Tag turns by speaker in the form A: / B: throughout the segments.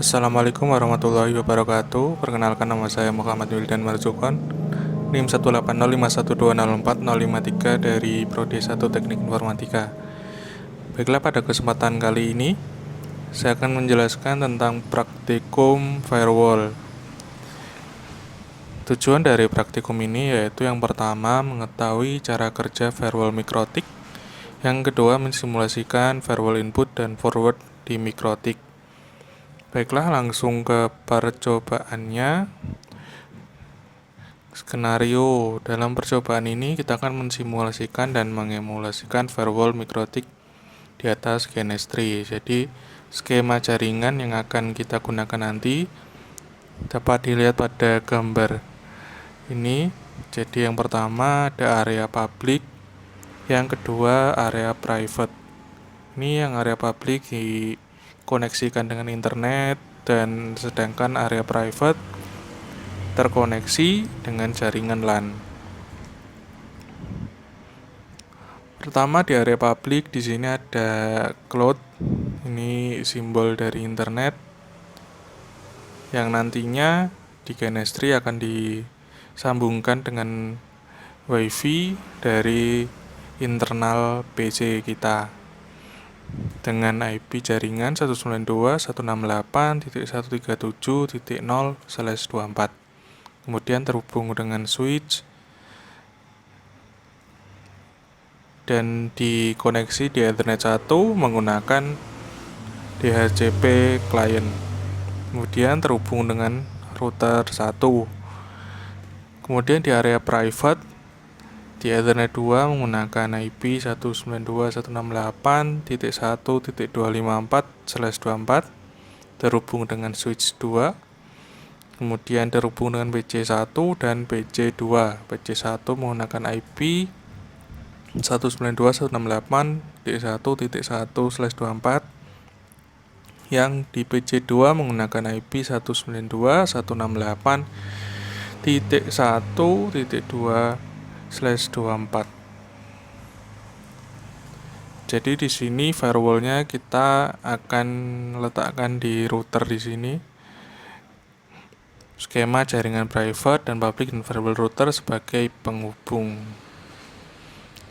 A: Assalamualaikum warahmatullahi wabarakatuh. Perkenalkan, nama saya Muhammad Wildan Marzukon, NIM 18051204053 dari Prodi 1 Teknik Informatika. Baiklah, pada kesempatan kali ini saya akan menjelaskan tentang praktikum firewall. Tujuan dari praktikum ini yaitu yang pertama mengetahui cara kerja firewall mikrotik, yang kedua mensimulasikan firewall input dan forward di mikrotik. Baiklah, langsung ke percobaannya. Skenario dalam percobaan ini kita akan mensimulasikan dan mengemulasikan firewall mikrotik di atas GNS3. Jadi skema jaringan yang akan kita gunakan nanti dapat dilihat pada gambar ini. Jadi yang pertama ada area public, yang kedua area private. Ini yang area public dikoneksikan dengan internet, dan sedangkan area private terkoneksi dengan jaringan LAN. Pertama di area public, di sini ada cloud. Ini simbol dari internet yang nantinya di GNS3 akan disambungkan dengan WiFi dari internal PC kita dengan IP jaringan 192.168.137.0/24. Kemudian terhubung dengan switch dan dikoneksi di Ethernet 1 menggunakan DHCP client. Kemudian terhubung dengan router 1. Kemudian di area private di Ethernet 2 menggunakan IP 192.168.1.254/24, terhubung dengan switch 2. Kemudian terhubung dengan PC1 dan PC2. PC1 menggunakan IP 192.168.1.1/24, yang di PC2 menggunakan IP 192.168.1.2/24. Jadi di sini firewallnya kita akan letakkan di router di sini. Skema jaringan private dan public dan firewall router sebagai penghubung.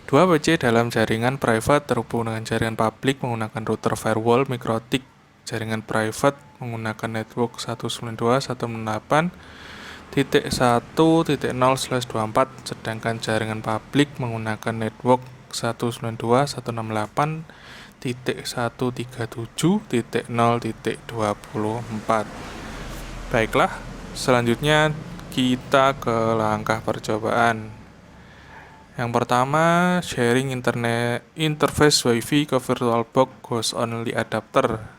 A: Dua PC dalam jaringan private terhubung dengan jaringan public menggunakan router firewall mikrotik. Jaringan private menggunakan network 192.168.1.0/24, sedangkan jaringan public menggunakan network 192.168.137.0.24. Baiklah, selanjutnya kita ke langkah percobaan. Yang pertama, sharing internet interface WiFi ke VirtualBox host only adapter.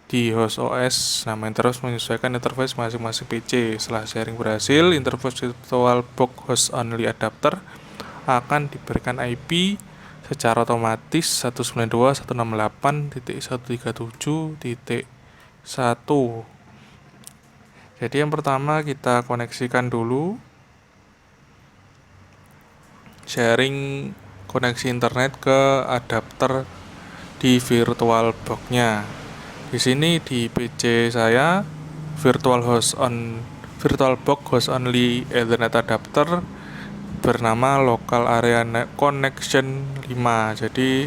A: Di host OS, nama interface menyesuaikan interface masing-masing PC. Setelah sharing berhasil, interface VirtualBox host only adapter akan diberikan IP secara otomatis 192.168.137.1. Jadi yang pertama kita koneksikan dulu sharing koneksi internet ke adapter di VirtualBox-nya. Di sini di PC saya VirtualBox host only Ethernet adapter bernama local area connection 5. Jadi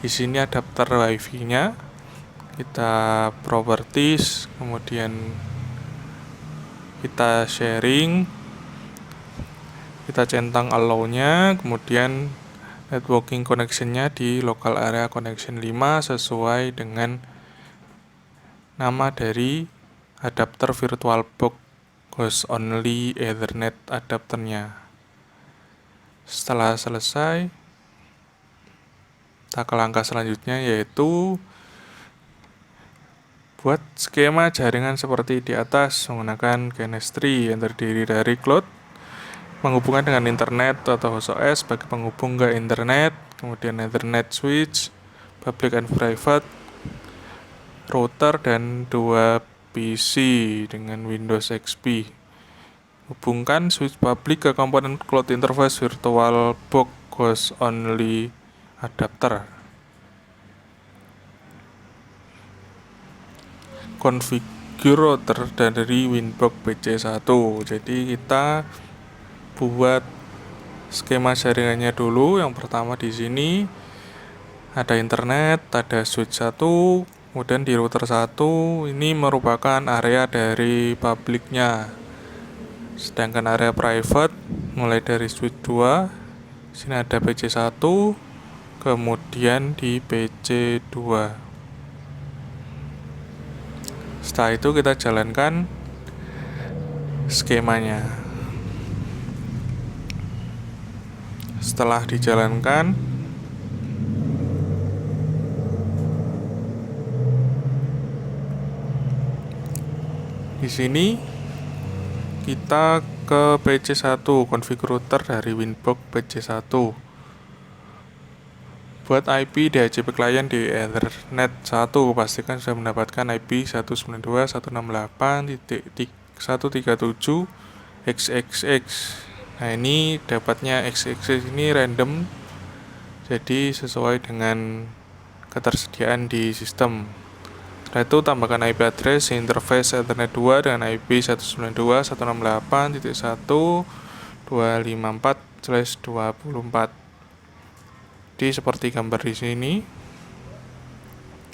A: di sini adapter WiFi-nya, kita properties, kemudian kita sharing, kita centang allow-nya, kemudian networking connection-nya di local area connection 5 sesuai dengan nama dari adapter VirtualBox host only Ethernet adapternya. Setelah selesai, kita ke langkah selanjutnya, yaitu buat skema jaringan seperti di atas menggunakan GNS3 yang terdiri dari cloud menghubungkan dengan internet atau host OS sebagai penghubung ke internet, kemudian Ethernet switch, public and private, router, dan 2 PC dengan Windows XP. Hubungkan switch public ke komponen cloud interface VirtualBox host only adapter. configurator dari Winbox PC1. Jadi kita buat skema jaringannya dulu. Yang pertama di sini ada internet, ada switch 1, kemudian di router 1 ini merupakan area dari publiknya. Sedangkan area private mulai dari switch 2, sini ada PC1, kemudian di PC2. Setelah itu kita jalankan skemanya. Setelah dijalankan, di sini kita ke PC1, configurator dari Winbox PC1. Buat IP DHCP client di Ethernet 1, pastikan sudah mendapatkan IP 192.168.137xxx. Nah, ini dapatnya xxx ini random, jadi sesuai dengan ketersediaan di sistem. Setelah itu tambahkan IP address interface Ethernet 2 dengan IP 192.168.1.254/24. Jadi seperti gambar di sini,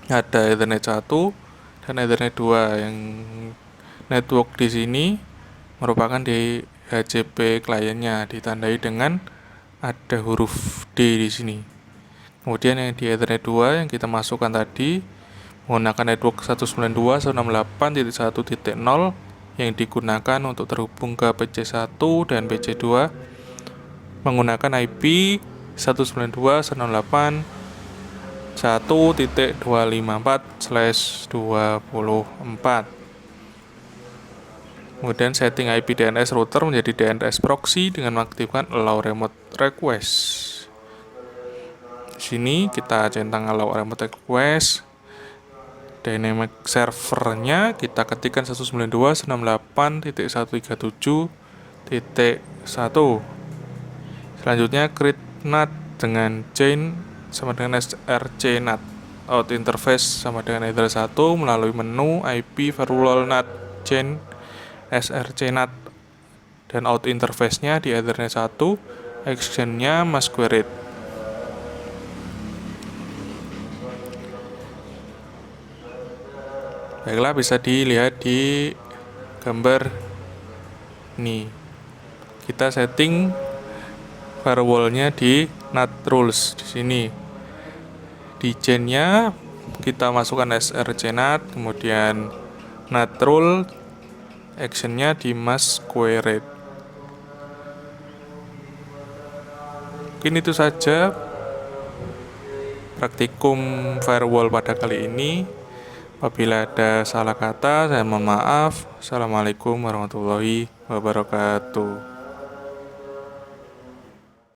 A: ada Ethernet 1 dan Ethernet 2. Yang network di sini merupakan DHCP kliennya, ditandai dengan ada huruf D di sini. Kemudian yang di Ethernet 2 yang kita masukkan tadi menggunakan network 192.168.1.0 yang digunakan untuk terhubung ke PC1 dan PC2 menggunakan IP 192.168.1.254/24. Kemudian setting IP DNS router menjadi DNS proxy dengan mengaktifkan allow remote request. Di sini kita centang allow remote request. Dynamic servernya kita ketikkan 192.168.137.1. Selanjutnya create NAT dengan chain sama dengan src NAT. Out interface sama dengan Ether 1 melalui menu IP firewall NAT chain src NAT. Dan out interface-nya di Ethernet 1, extension-nya masquerade. Baiklah, bisa dilihat di gambar ini. Kita setting firewall-nya di NAT rules di sini. Di chain-nya kita masukkan src NAT, kemudian NAT rule, action-nya di masquerade. Mungkin itu saja praktikum firewall pada kali ini. Apabila ada salah kata, saya mohon maaf. Assalamualaikum warahmatullahi wabarakatuh.